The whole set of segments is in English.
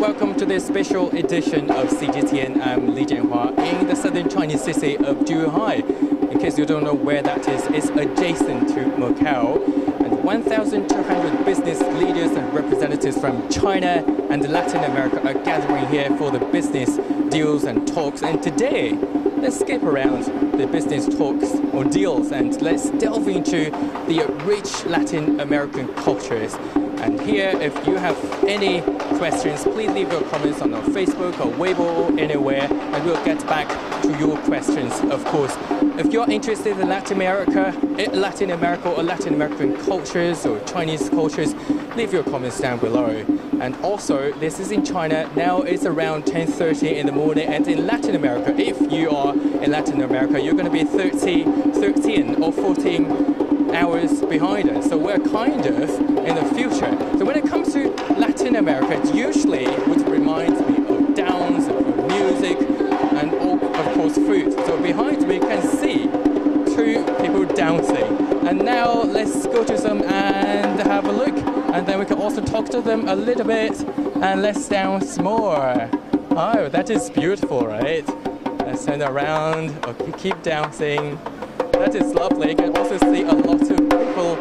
welcome to this special edition of CGTN. I'm Jianhua in the southern Chinese city of Zhuhai. In case you don't know where that is, it's adjacent to Macao. And 1,200 business leaders and representatives from China and Latin America are gathering here for the business deals and talks. And today, let's skip around the business talks or deals and let's delve into the rich Latin American cultures. And here, if you have any questions, please leave your comments on our Facebook or Weibo, anywhere, and we'll get back to your questions, of course. If you're interested in Latin America or Latin American cultures or Chinese cultures, leave your comments down below. And also, this is in China. Now it's around 10:30 in the morning, and in Latin America, if you are in Latin America, you're going to be 13 or 14 hours behind us. So we're kind of in the future. So when it comes to Latin America, it usually would remind me of dance, of music, and of course food. So behind me you can see two people dancing. And now let's go to them and have a look. And then we can also talk to them a little bit and let's dance more. Oh, that is beautiful, right? Let's turn around, okay, keep dancing. That is lovely. You can also see a lot of people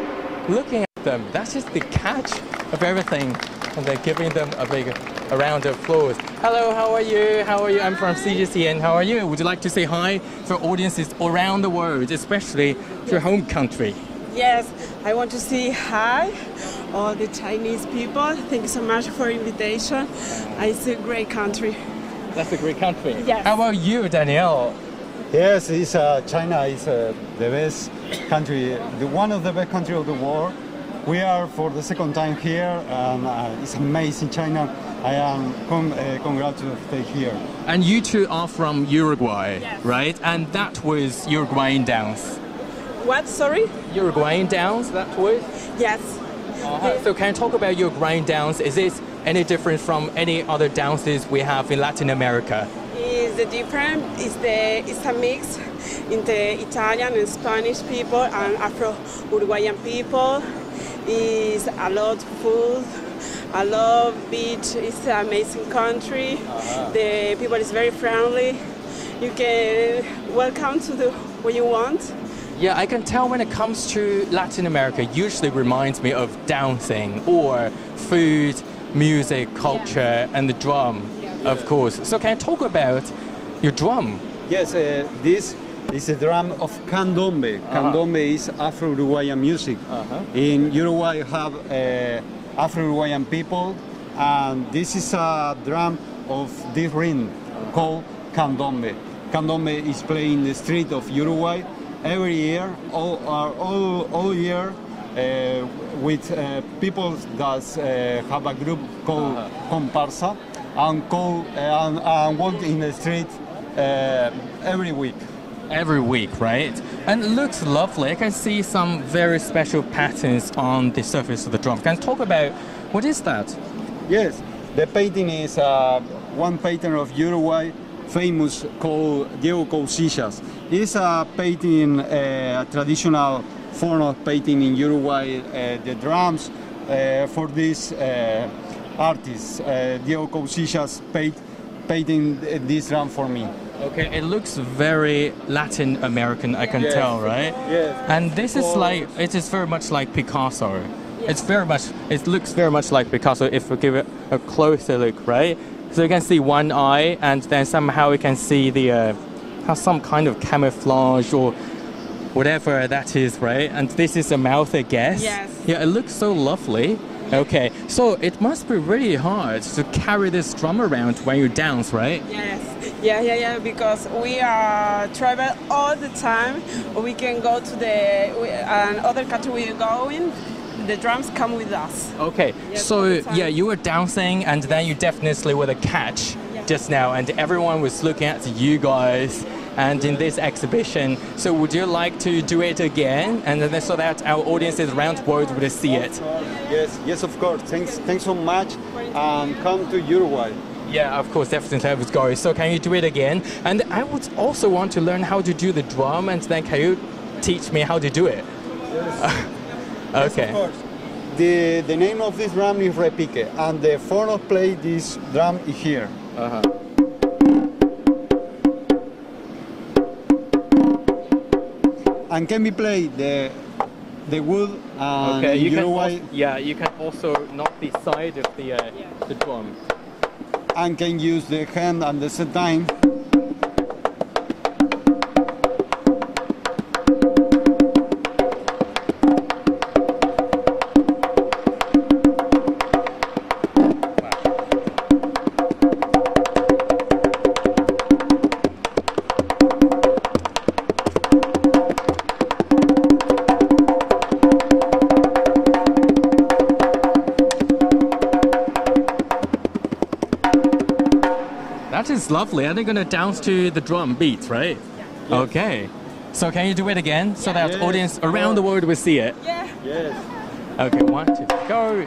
looking at them. That's just the catch of everything. And they're giving them a round of applause. Hello, how are you? How are you? I'm from CGTN. How are you? Would you like to say hi to audiences around the world, especially to your home country? Yes, I want to say hi, all the Chinese people. Thank you so much for the invitation. It's a great country. That's a great country. Yes. How about you, Danielle? Yes, China is the best country, one of the best countries of the world. We are for the second time here, and it's amazing China. I am congratulated to stay here. And you two are from Uruguay, yes, right? And that was Uruguayan dance. What, sorry? Uruguayan dance, that was? Yes. So can you talk about Uruguayan dance? Is it any different from any other dances we have in Latin America? It's a mix in the Italian and Spanish people and Afro-Uruguayan people. It's a lot of food, a lot of beach. It's an amazing country. The people is very friendly. You can welcome to what you want. Yeah, I can tell when it comes to Latin America, usually reminds me of dancing or food, music, culture, and the drum, of course. So can you talk about your drum? Yes, this is a drum of candombe. Candombe is Afro-Uruguayan music. In Uruguay, you have Afro-Uruguayan people, and this is a drum of this rhythm called candombe. Candombe is played in the street of Uruguay every year, all year, with people that have a group called comparsa and walk in the street every week. Every week, right? And it looks lovely. I can see some very special patterns on the surface of the drum. Can you talk about what is that? Yes, the painting is one painter of Uruguay, famous, called Diego Cousillas. It's a painting, a traditional form of painting in Uruguay. The drums for this artist, Diego Cousillas, painting this drum for me. Okay, it looks very Latin American, I can tell, right? Yes. And this is like, it is very much like Picasso. It looks very much like Picasso if we give it a closer look, right? So you can see one eye, and then somehow you can see the some kind of camouflage or whatever that is, right? And this is a mouth, I guess. Yes. Yeah, it looks so lovely. Okay, so it must be really hard to carry this drum around when you dance, right? Yes. Yeah, because we travel all the time. We can go to other country we go in. The drums come with us. Okay, yes, so yeah, you were dancing and then you definitely were the catch just now, and everyone was looking at you guys and in this exhibition. So would you like to do it again, and then so that our audiences around the world would see it? Yes, of course. Thanks so much, and come to Uruguay. Yeah, of course, definitely I would go. So can you do it again? And I would also want to learn how to do the drum, and then can you teach me how to do it? Yes. Okay. Yes, of course. The name of this drum is repique, and the form of play this drum is here. And can be played the wood. Okay, in Uruguay, you can also knock the side of the drum. and can use the hand at the same time. That is lovely. And they're going to dance to the drum beat, right? Yeah. Okay. So can you do it again so that audience around the world will see it? Yeah. Yes. Okay, 1, 2, go.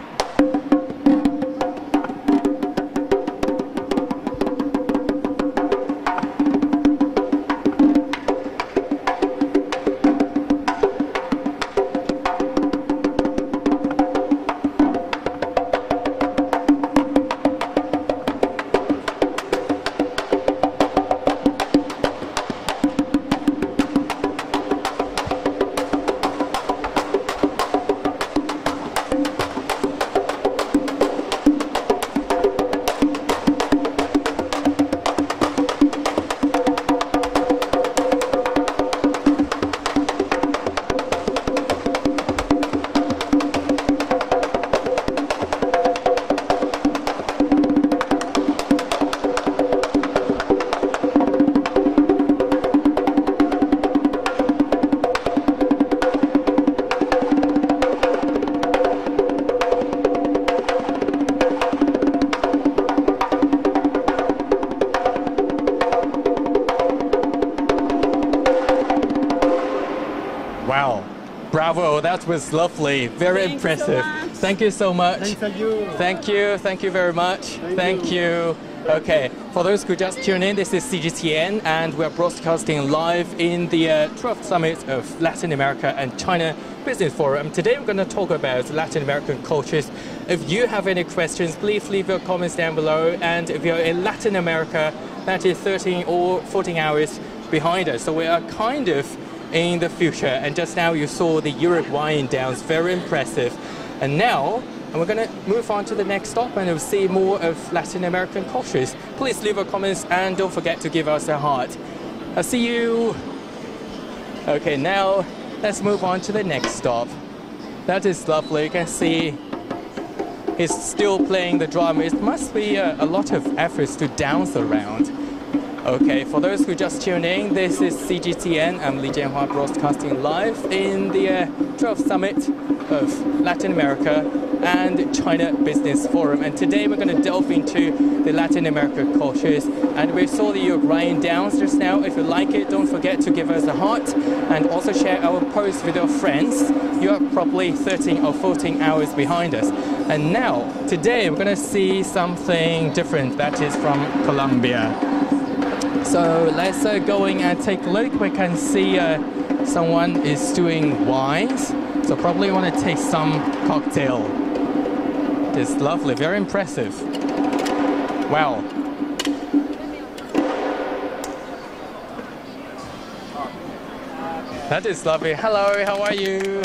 Wow. Bravo, that was lovely. Very impressive. Thank you so much. Thank you. Thank you very much. Thank you. Okay, for those who just tuned in, this is CGTN and we're broadcasting live in the 12th Summit of Latin America and China Business Forum. Today we're going to talk about Latin American cultures. If you have any questions, please leave your comments down below. And if you're in Latin America, that is 13 or 14 hours behind us. So we are kind of in the future. And just now you saw the Uruguayan dance, very impressive. And now we're going to move on to the next stop and we'll see more of Latin American cultures. Please leave your comments and don't forget to give us a heart. I'll see you. Okay, now let's move on to the next stop. That is lovely. You can see he's still playing the drum. It must be a lot of efforts to dance around. Okay, for those who just tuned in, this is CGTN. I'm Jianhua broadcasting live in the 12th Summit of Latin America and China Business Forum. And today we're going to delve into the Latin America cultures. And we saw the Uruguayan dance just now. If you like it, don't forget to give us a heart and also share our post with your friends. You are probably 13 or 14 hours behind us. And now, today we're going to see something different that is from Colombia. So let's go in and take a look. We can see someone is doing wines. So probably want to take some cocktail. It's lovely, very impressive. Wow. That is lovely. Hello, how are you?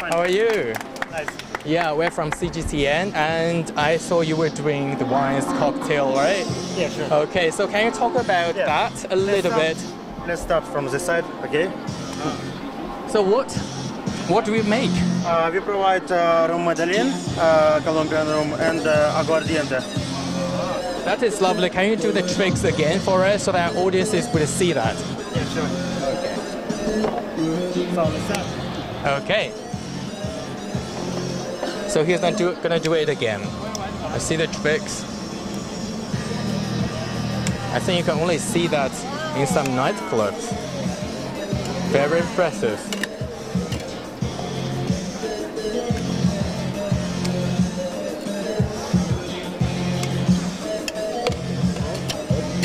How are you? Nice. Yeah, we're from CGTN and I saw you were doing the wines cocktail, right? Yeah, sure. Okay, so can you talk about that a little bit? Let's start from the side, okay? So what do we make? We provide rum Medellin, Colombian rum, and aguardiente. That is lovely. Can you do the tricks again for us so that our audiences will see that? Yeah, sure. Okay. So he's gonna do it again. I see the tricks. I think you can only see that in some nightclubs. Very impressive.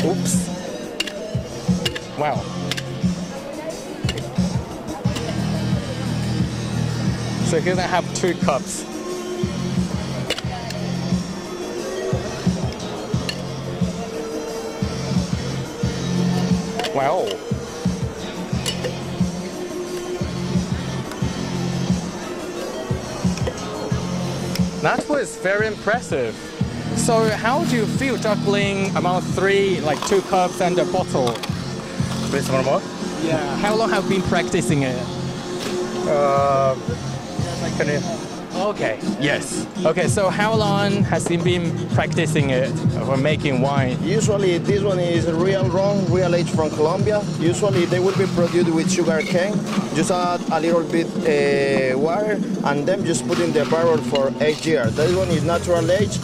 Oops. Wow. So here I have 2 cups. Wow. That was very impressive. So how do you feel juggling among three, like 2 cups and a bottle? Please, one more. Yeah. How long have you been practicing it? Can you? Okay. Yes. Okay, so how long has he been practicing it or making wine? Usually this one is real rum, real aged from Colombia. Usually they will be produced with sugar cane. Just add a little bit water and then just put in the barrel for 8 years. This one is natural aged.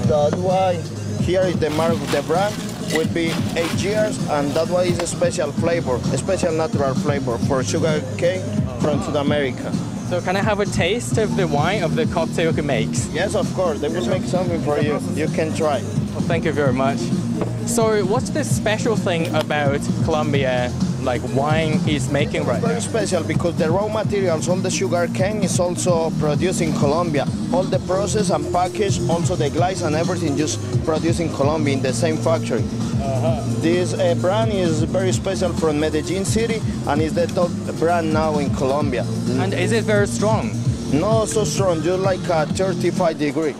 That's why here is the mark of the brand. Will be 8 years, and that why is a special flavor, a special natural flavor for sugar cane from South America. So can I have a taste of the wine, of the cocktail he makes? Yes, of course. They will make something for you. You can try. Well, thank you very much. So what's the special thing about Colombia, like wine he's making right Very now? special because the raw materials, all the sugar cane is also produced in Colombia. All the process and package, also the glass and everything just produced in Colombia in the same factory. This brand is very special from Medellin city and is the top brand now in Colombia. And is it very strong? Not so strong, just like a 35 degree.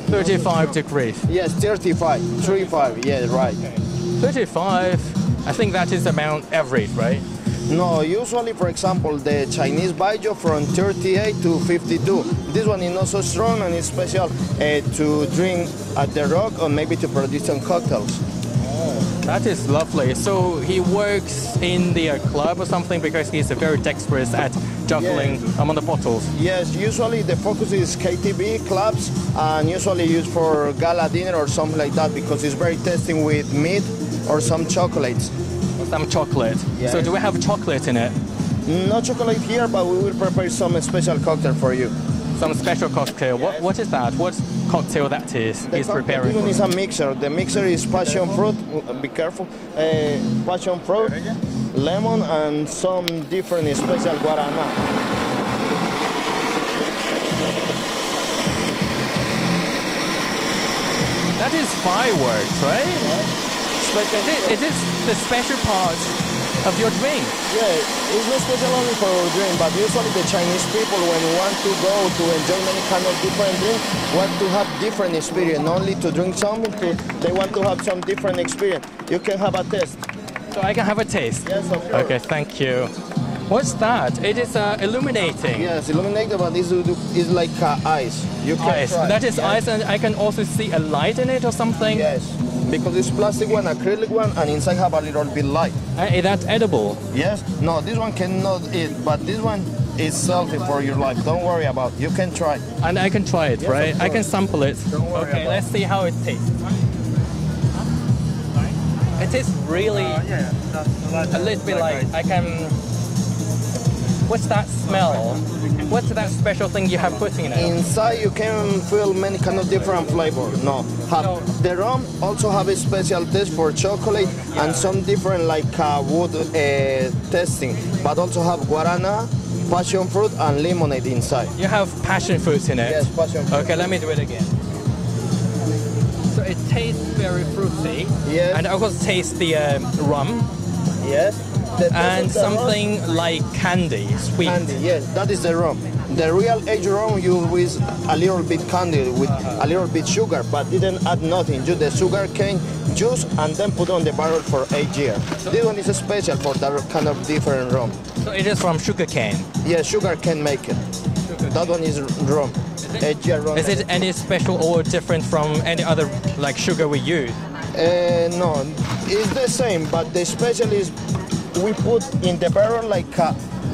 35 degrees. Yes, 35, 35, yeah, right. 35, I think that is about average, right? No, usually, for example, the Chinese baijiu from 38 to 52. This one is not so strong and it's special to drink at the rock or maybe to produce some cocktails. That is lovely. So he works in the club or something because he's very dexterous at juggling among the bottles. Yes, usually the focus is KTV clubs and usually used for gala dinner or something like that because it's very tasty with meat or some chocolates. Some chocolate. Yes. So do we have chocolate in it? No chocolate here, but we will prepare some special cocktail for you. Some special cocktail. Yes. What is that? What cocktail that is he's preparing? This one is for? a mixer. The mixer is passion fruit. Be careful. Passion fruit, lemon, and some different special guarana. That is fireworks, right? Is this the special part of your drink? Yeah, it's not special only for our drink, but usually the Chinese people, when want to go to enjoy many kind of different drinks, want to have different experience, not only to drink something, they want to have some different experience. You can have a taste. So I can have a taste? Yes, of course. Okay, thank you. What's that? It is illuminating. Yes, illuminated, but this is like ice. You can Ice. try. That is Yes. ice, and I can also see a light in it or something. Yes, because it's plastic one, acrylic one, and inside have a little bit light. Is that edible? Yes, no, this one cannot eat, but this one is healthy for your life. Don't worry about it. You can try. And I can try it, Yes, right? of I can course. sample it. Don't worry Okay, about let's see how it tastes. It is really a little bit like I can. What's that smell? What's that special thing you have put in it? Inside you can feel many kind of different flavor. No, the rum also have a special taste for chocolate and some different like wood tasting, but also have guarana, passion fruit, and lemonade inside. You have passion fruits in it. Yes, passion fruit. Okay, let me do it again. So it tastes very fruity. Yes. And I also taste the rum Yes. The taste and of the rum- something like candy, sweet. Candy, yes, that is the rum. The real aged rum you with a little bit candy with a little bit sugar, but didn't add nothing. Just the sugar cane juice and then put on the barrel for 8 years. This one is special for that kind of different rum. So it is from sugar cane. Yeah, sugar can make it. That one is rum. 8 year rum. Is it any special or different from any other like sugar we use? No, it's the same, but the special is we put in the barrel like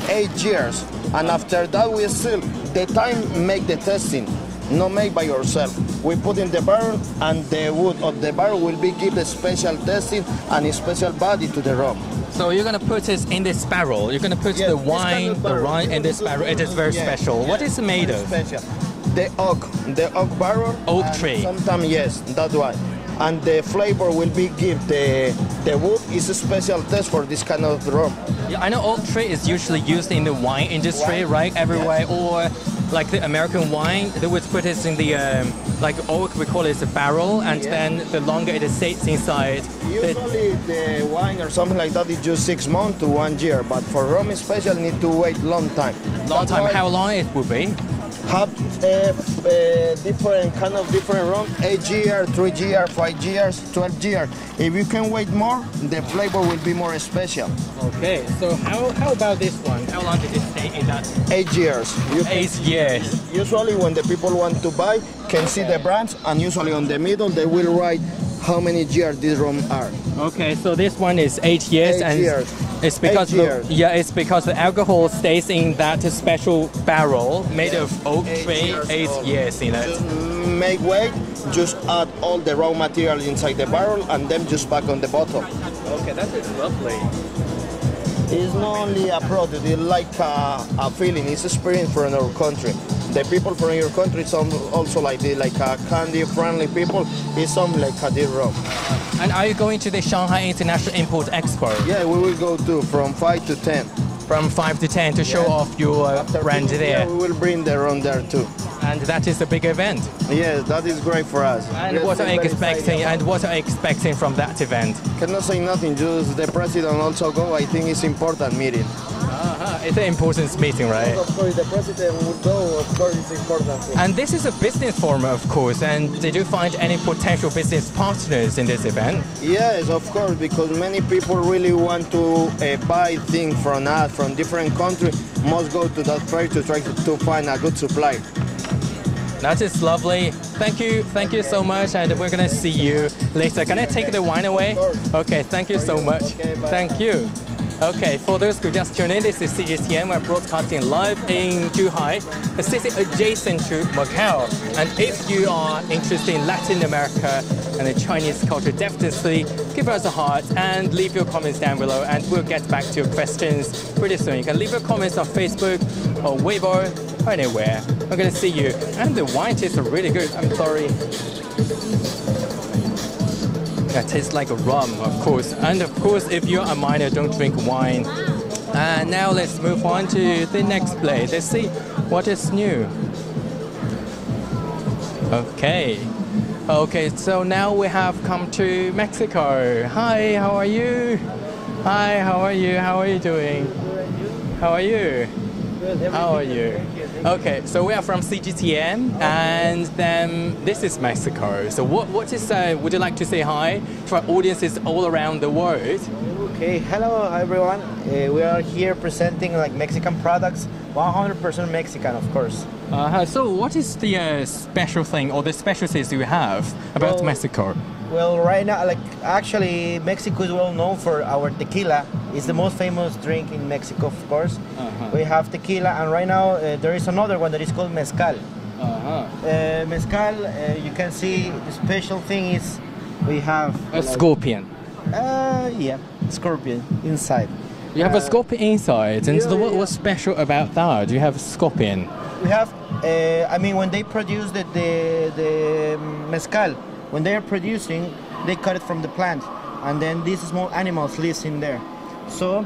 8 years, and after that we still the time make the testing, not make by yourself. We put in the barrel, and the wood of the barrel will be give a special testing and a special body to the rum. So you're gonna put it in this barrel. You're gonna put Yes, the this kind of wine barrel. in this barrel. It is very Yeah, special. yeah. What is it made of? Special. The oak barrel. Oak and tree. Sometimes yes, that's why. And the flavor will be give the wood is a special taste for this kind of rum. Yeah, I know oak tree is usually used in the wine industry, Wine? right? Everywhere, or like the American wine, they would put it in the, like oak, we call it a barrel, and then the longer it stays inside. Usually the wine or something like that is just 6 months to 1 year, but for rum especially need to wait long time. Long time, how long it would be? Have different kind of different rum, 8 years, 3 years, 5 years, 12 years. If you can wait more, the flavor will be more special. Okay, so how about this one? How long did it stay in that? 8 years. 8 years. Usually when the people want to buy, can see the brands, and usually on the middle they will write how many years this rum are. Okay, so this one is 8 years, 8 years. It's because 8 years. it's because the alcohol stays in that special barrel made of oak 8 tree. years 8 old. years in it. Just make weight, just add all the raw material inside the barrel and then just pack on the bottle. Okay, that is lovely. It's not only a product, it's like a feeling, it's experience from our country. The people from your country is also like the candy-friendly people. It's something like a rum. And are you going to the Shanghai International Import Expo? Yeah, we will go to from 5 to 10. From 5 to 10 to show off your brand there. We will bring the rum there too. And that is a big event. Yes, that is great for us. And Yes, what are you very expecting? excited. And what are you expecting from that event? Cannot say nothing. Just the president also go. I think it's important meeting. It's an important meeting, right? Of course, the president would go. Of course, it's important. And this is a business forum, of course. And did you find any potential business partners in this event? Yes, of course, because many people really want to buy things from us, from different countries. Must go to that fair to try to find a good supply. That is lovely. Thank you so much, and we're gonna see you later. Can I take the wine away? Okay, thank you so much. Okay, bye. Thank you. Okay, for those who just tuned in, this is CGTN. We're broadcasting live in Zhuhai, a city adjacent to Macao. And if you are interested in Latin America and the Chinese culture, definitely give us a heart and leave your comments down below, and we'll get back to your questions pretty soon. You can leave your comments on Facebook or Weibo or anywhere. We're gonna see you. And the wine tastes really good. I'm sorry. That tastes like a rum, of course. And of course, if you're a minor, don't drink wine. And now let's move on to the next place. Let's see what is new. Okay. Okay, so now we have come to Mexico. Hi, how are you? Hi, how are you? How are you doing? How are you? How are you? Okay, so we are from CGTN, and then this is Mexico. So what is, would you like to say hi to our audiences all around the world? Okay, hello everyone. We are here presenting like Mexican products, 100% Mexican, of course. So what is the special thing or the specialties you have about Well, Mexico? Well, right now, like actually, Mexico is well known for our tequila. It's the most famous drink in Mexico, of course. We have tequila, and right now there is another one that is called mezcal. Mezcal, you can see the special thing is we have A scorpion. yeah, scorpion inside. You have a scorpion inside, and so yeah. what's special about that? You have a scorpion. We have, I mean, when they produce the mezcal, when they are producing, they cut it from the plant, and then these small animals live in there. So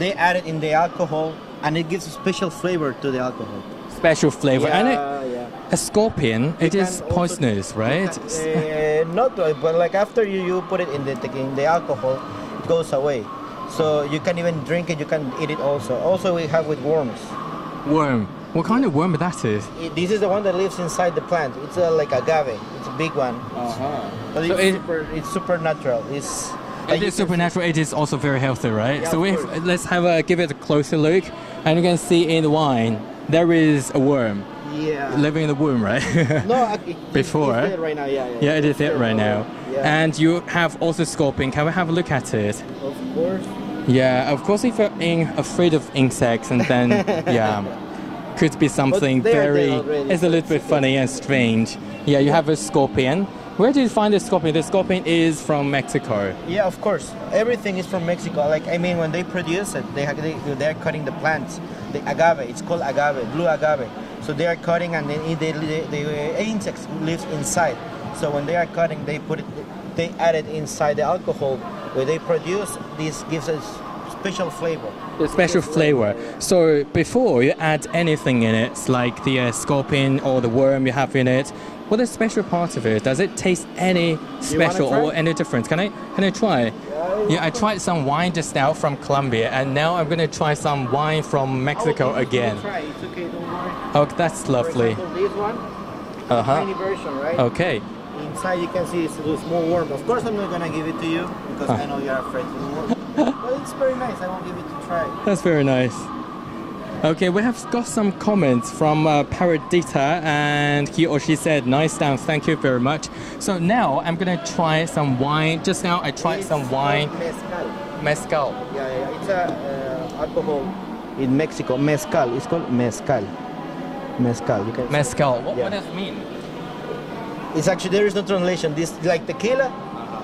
they add it in the alcohol, and it gives a special flavor to the alcohol. Special flavor. Yeah, And yeah. a scorpion, it can is also- poisonous, right? Not, but like after you put it in the alcohol, it goes away. So you can even drink it, you can eat it also. Also we have with worms. Worm. What kind of worm that is? This is the one that lives inside the plant. It's like agave. It's a big one. But So it's supernatural. It is supernatural. It is also very healthy, right? Yeah, So of let's give it a closer look, and you can see in the wine there is a worm Yeah. living in the womb, right? No, Before, it's there right now. Yeah. Yeah, it is it right now. Yeah. And you have also scorpion. Can we have a look at it? Of course. Yeah, of course. If you're afraid of insects, and then yeah, could be something they are very. there already, It's a so little it's bit okay. funny and strange. Yeah, you have a scorpion. Where did you find the scorpion? The scorpion is from Mexico. Yeah, of course. Everything is from Mexico. Like I mean, when they produce it, they're cutting the plants. The agave, it's called agave, blue agave. So they are cutting, and then the insects live inside. So when they are cutting, they add it inside the alcohol. Where they produce, this gives us special flavor. The special flavor. So before you add anything in it, like the scorpion or the worm you have in it, what is the special part of it? Does it taste any special or any different? Can I try? Yeah, I tried some wine just now from Colombia, and now I'm gonna try some wine from Mexico again. Try. It's okay, don't worry. Oh, that's lovely. For example, this one, tiny version, right? Okay. Inside you can see it's a small worm. Of course, I'm not gonna give it to you because I know you're afraid of the worm. But it's very nice. I won't give it to try. That's very nice. Okay, we have got some comments from Paradita, and he or she said, "Nice down, thank you very much." So now I'm gonna try some wine. Just now I tried some wine. Mezcal. Mezcal. Yeah. It's a alcohol in Mexico. Mezcal. It's called mezcal. Mezcal. You can. Mezcal. What Yeah. does it mean? It's actually there is no translation. This like tequila,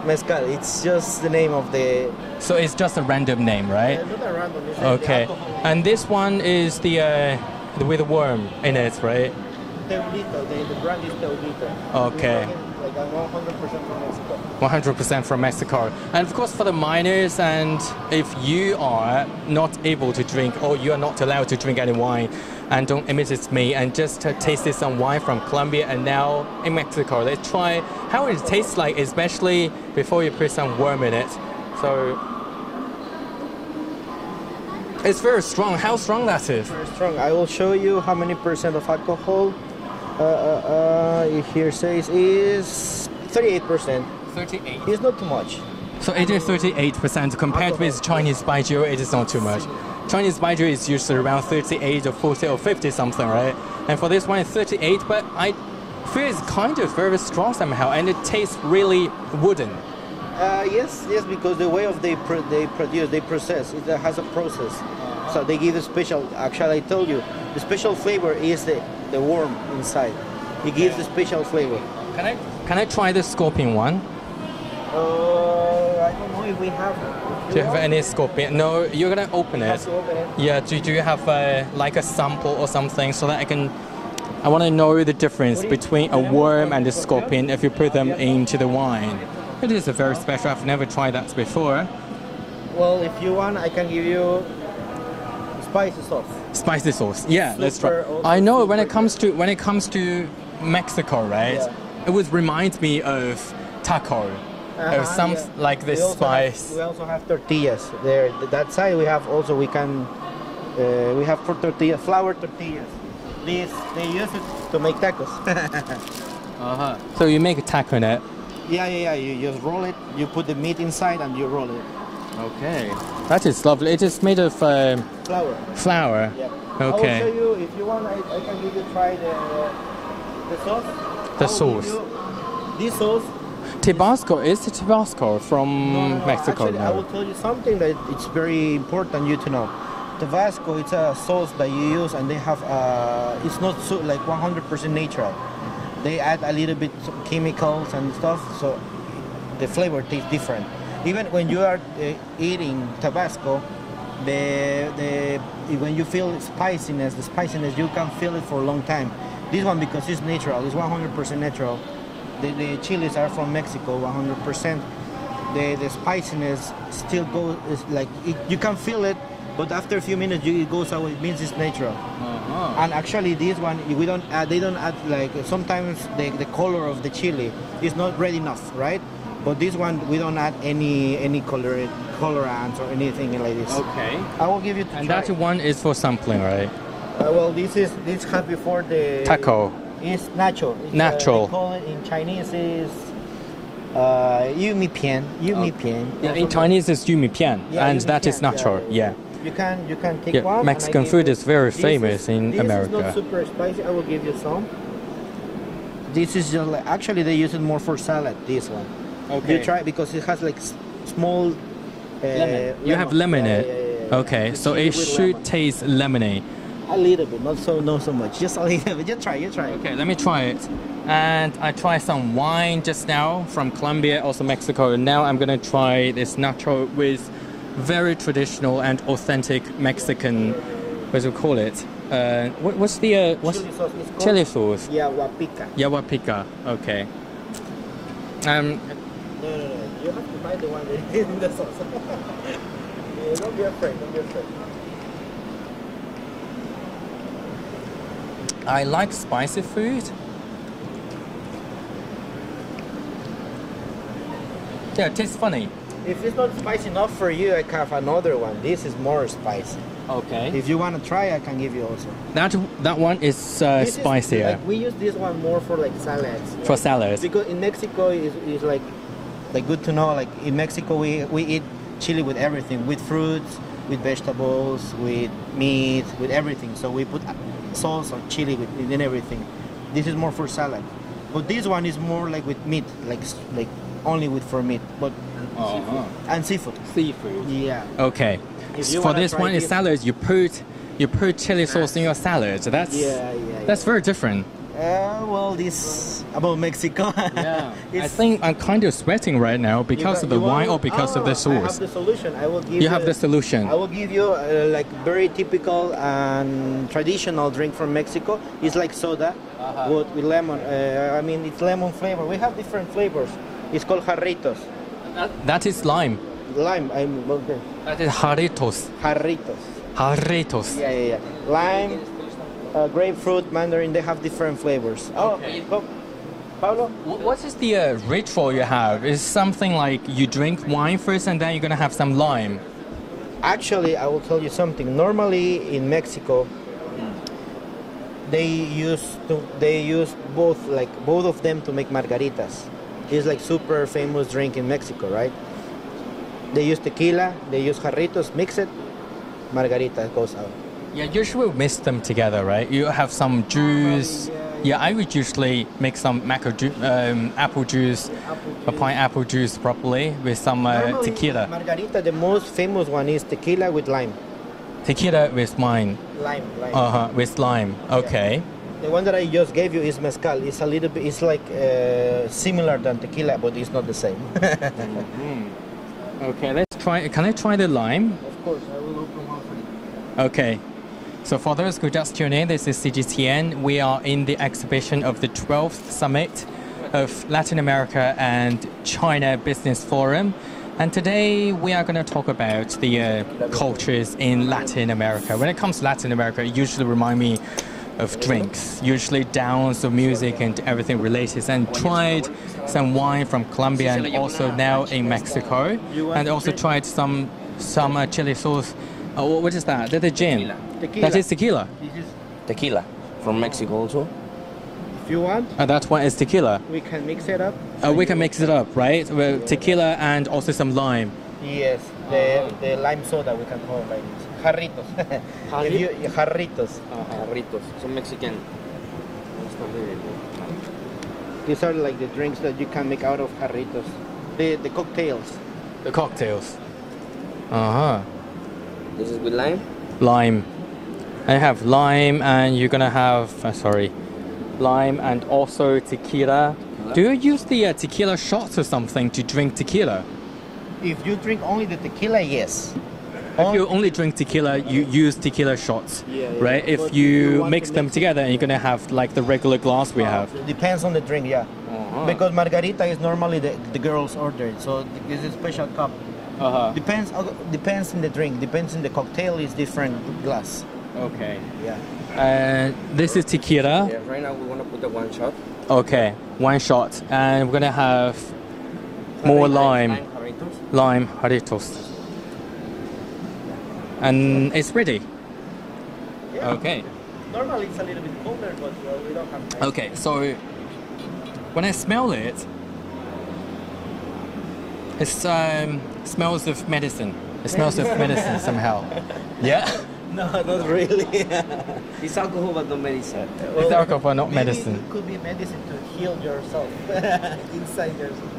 mezcal. It's just the name of the. So it's just a random name, right? Not a random. It's Okay. The alcohol. And this one is the with a worm in it, right? Teulito. The brand is Teulito. Okay. Like 100% from Mexico. 100% from Mexico. And of course for the minors, and if you are not able to drink or you are not allowed to drink any wine, and don't imitate me and just tasted some wine from Colombia and now in Mexico, let's try how it tastes like, especially before you put some worm in it. So it's very strong. How strong that is? Very strong. I will show you how many percent of alcohol. Here says is 38%. 38. It's not too much. So it is 38% compared with Chinese baijiu. It is not too much. Chinese baijiu is usually around 38 or 40 or 50 something, right? And for this one it's 38, but I feel it's kind of very strong somehow, and it tastes really wooden. Yes, because the way of they process, it has a process. So they give a special. Actually, I told you, the special flavor is the worm inside. It gives the special flavor. Can I try the scorpion one? I don't know if we have. Do you have any scorpion? No, you're gonna open it. To open it. Yeah. Do you have like a sample or something so that I want to know the difference between a worm and a scorpion if you put them into the wine. It is a very special. I've never tried that before. Well, if you want, I can give you spicy sauce. Spicy sauce. Yeah, let's try. Super, I know super when it comes to Mexico, right? Yeah. It would remind me of taco. Or some Yeah. like this spice. We also have tortillas there. That side we have also we have for tortilla flour tortillas. They use it to make tacos. So you make a taco in it. Yeah. You just roll it. You put the meat inside and you roll it. Okay. That is lovely. It is made of Flour. flour. Yeah. Okay. I will show you if you want. I can give you try the sauce. The I will give sauce. you this sauce. Tabasco, is it Tabasco from No. Mexico? Actually, I will tell you something that it's very important you to know. Tabasco, it's a sauce that you use, and they have it's not so like 100% natural. They add a little bit chemicals and stuff, so the flavor tastes different. Even when you are eating Tabasco, when you feel the spiciness, you can feel it for a long time. This one, because it's natural, it's 100% natural. The chilies are from Mexico, 100%. The spiciness still goes, you can feel it, but after a few minutes it goes away. It means it's natural. And actually, this one they don't add like sometimes the color of the chili is not red enough, right? But this one we don't add any colorants or anything like this. Okay. I will give you. And that one is for sampling, right? Well, this has before the Taco. It's nacho. It's, Natural. They call it in Chinese is yumi pian. Yeah, in Chinese it's yumi pian, Yeah, and yumi that is pian, natural. Yeah. You can take Yeah, one. Mexican food is very famous in This America. is not super spicy. I will give you some. This is just like, actually they use it more for salad. This one. Okay. You try because it has like small. Lemon. You have lemon in it. Yeah. Okay, The so chili it with should lemon. taste lemony. A little bit, not so much. Just a little bit. Just try. Okay, let me try it. And I tried some wine just now from Colombia, also Mexico. And now I'm gonna try this nacho with very traditional and authentic Mexican. What do you call it? What's the what's Chili sauce. It's called chili sauce? Yahuapica. Yahuapica. Okay. No. You have to buy the one that is in the sauce. Don't be afraid. Don't be afraid. I like spicy food. Yeah, it tastes funny. If it's not spicy enough for you, I have another one. This is more spicy. Okay. If you want to try, I can give you also. That one is This spicier. Like, we use this one more for like salads. For salads. Because in Mexico is like good to know. Like in Mexico, we eat chili with everything, with fruits, with vegetables, with meat, with everything. So we put sauce or chili in everything. This is more for salad, but this one is more like with meat, like only for meat, but and seafood. Seafood. Yeah. Okay. If you For wanna this try one, is this- salads. You put chili sauce in your salad. That's very different. Well, this about Mexico. Yeah. I It's- think I'm kind of sweating right now because of the wine or because of the I sauce. have the solution. I will give You have the solution. I will give you like very typical and traditional drink from Mexico. It's like soda with lemon. I mean, it's lemon flavor. We have different flavors. It's called jarritos. That is lime. Lime. Okay. That is jarritos. Jarritos. Jarritos. Yeah. Lime, grapefruit, mandarin. They have different flavors. Okay. Oh, Pablo. What is the ritual you have? Is something like you drink wine first and then you're gonna have some lime? Actually, I will tell you something. Normally in Mexico, they use both of them to make margaritas. It's like super famous drink in Mexico, right? They use tequila, they use jarritos, mix it, margarita goes out. Yeah, usually we mix them together, right? You have some juice. Yeah, I would usually make some apple juice, or pineapple juice properly with some Normally, tequila. Margarita, the most famous one is tequila with lime. Tequila with wine. Lime. With lime. Okay. The one that I just gave you is mezcal. It's a little bit, it's like similar than tequila, but it's not the same. Okay, let's try. Can I try the lime? Of course, I will open one for you. Okay. So for those who just tuned in, this is CGTN. We are in the exhibition of the 12th Summit of Latin America and China Business Forum. And today we are going to talk about the cultures in Latin America. When it comes to Latin America, it usually reminds me of drinks, usually dance of music and everything related. And tried some wine from Colombia and also now in Mexico. And also tried some chili sauce. Oh, what is that? That's a gin. Tequila. That is tequila. This is, Tequila from Mexico also. if you want, That one is tequila. we can mix it up. We can mix it up, right? With tequila and also some lime. Yes, the lime soda we can call like this. Jarritos. Jarritos. Jarritos. Son Mexican. These are like the drinks that you can make out of jarritos. The cocktails. The cocktails. Uh-huh. This is with lime. Lime. I have lime and you're gonna have, lime and also tequila. Do you use the tequila shots or something to drink tequila? If you drink only the tequila, yes. If you only drink tequila, you use tequila shots, Yeah. right? But If you you want mix to them mix it- together, you're gonna have like the regular glass we have. Depends on the drink, yeah. Because margarita is normally the girls order, so this is a special cup. Depends in the drink, depends in the cocktail is different glass. Okay. Yeah. This is tequila. Yeah, right now we want to put the one shot. Okay, one shot, and we're gonna have more lime, Jarritos. lime jarritos, and it's ready. Yeah. Okay. Normally it's a little bit colder, but we don't have time. Okay, so when I smell it, it smells of medicine. It smells of medicine somehow. Yeah. No, not really. It's alcohol but not medicine. It's alcohol, not Maybe medicine. It could be medicine to heal yourself inside yourself.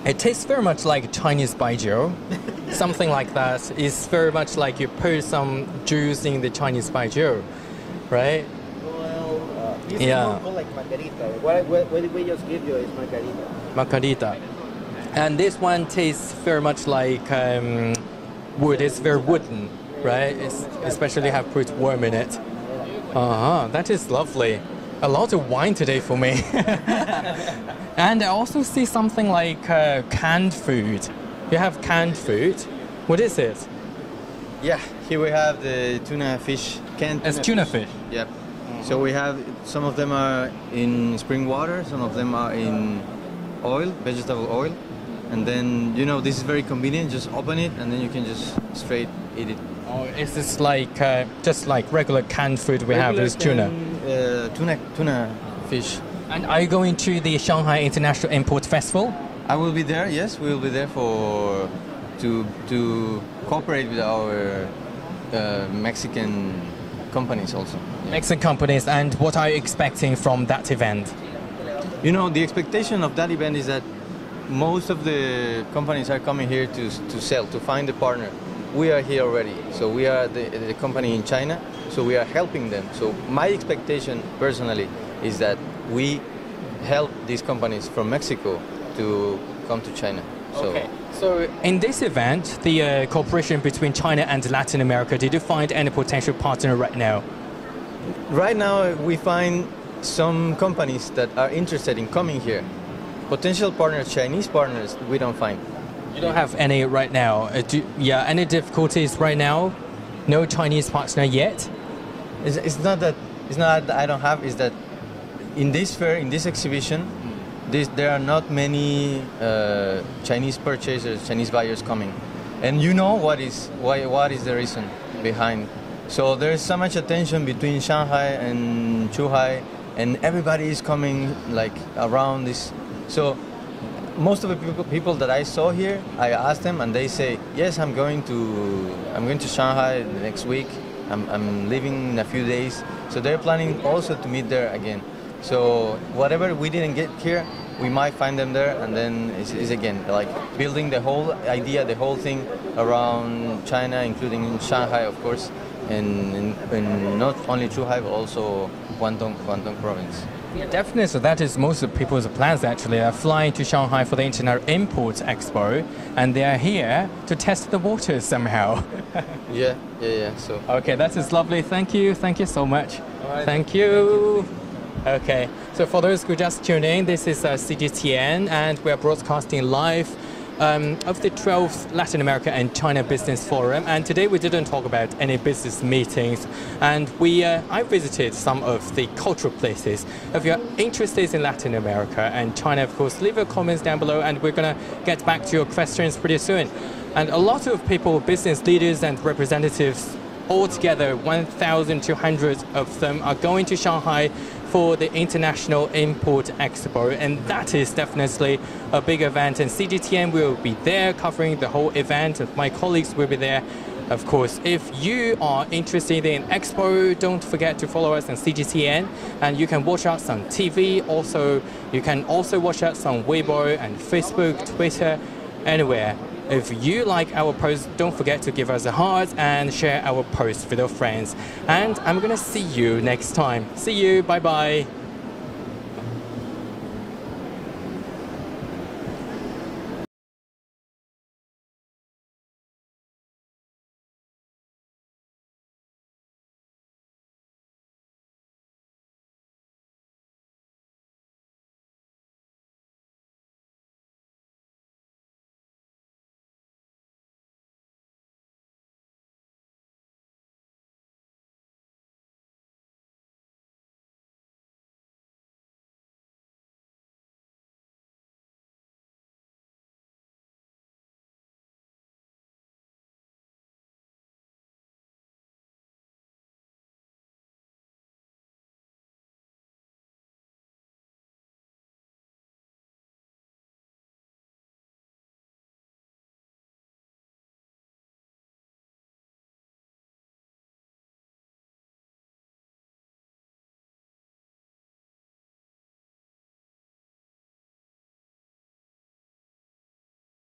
It tastes very much like Chinese baijiu, something like that. It's very much like you put some juice in the Chinese baijiu, right? Well, this Yeah. is more called like margarita. What we just give you is margarita. Margarita. And this one tastes very much like wood. It's very wooden, right? It's especially have put worm in it. That is lovely. A lot of wine today for me. And I also see something like canned food. You have canned food, What is it? Yeah, here we have the tuna fish. Canned It's tuna fish. Yep. So we have, some of them are in spring water, some of them are in oil, vegetable oil. And then, you know, this is very convenient. Just open it and then you can just straight eat it. Oh, is this like just like regular canned food we have with tuna? Tuna fish. And are you going to the Shanghai International Import Festival? I will be there. Yes, we will be there to cooperate with our Mexican companies also. Mexican companies, and what are you expecting from that event? You know, the expectation of that event is that most of the companies are coming here to sell, to find a partner. We are here already, so we are the company in China, so we are helping them. So my expectation personally is that we help these companies from Mexico to come to China. Okay. So in this event, the cooperation between China and Latin America, did you find any potential partner right now? Right now, we find some companies that are interested in coming here. Potential partners, Chinese partners, we don't find. You don't have any right now? Any difficulties right now? No Chinese partner yet? It's not that I don't have, it's that in this fair, in this exhibition, there are not many Chinese purchasers, Chinese buyers coming. And you know what is the reason behind. So there's so much attention between Shanghai and Zhuhai, and everybody is coming like around this. So most of the people that I saw here, I asked them and they say, yes, I'm going to Shanghai the next week. I'm leaving in a few days. So they're planning also to meet there again. So whatever we didn't get here, we might find them there, and then it's again like building the whole idea, the whole thing around China, including Shanghai, of course, and not only Zhuhai, but also Guangdong province. Yeah, definitely. So that is most of people's plans actually. They're flying to Shanghai for the International Import Expo, and they are here to test the waters somehow. Yeah. So. Okay, that is lovely. Thank you so much. All right. Thank you. Okay, so for those who just tuned in, this is CGTN, and we are broadcasting live of the 12th Latin America and China Business Forum. And today we didn't talk about any business meetings, and I visited some of the cultural places. If you're interested in Latin America and China, of course, leave your comments down below, and we're going to get back to your questions pretty soon. And a lot of people, business leaders and representatives, altogether 1,200 of them are going to Shanghai for the International Import Expo, and that is definitely a big event, and CGTN will be there covering the whole event, and my colleagues will be there. Of course, if you are interested in Expo, don't forget to follow us on CGTN, and you can watch us on TV. Also, you can also watch us on Weibo and Facebook, Twitter, anywhere. If you like our posts, don't forget to give us a heart and share our posts with your friends. And I'm going to see you next time. See you. Bye-bye.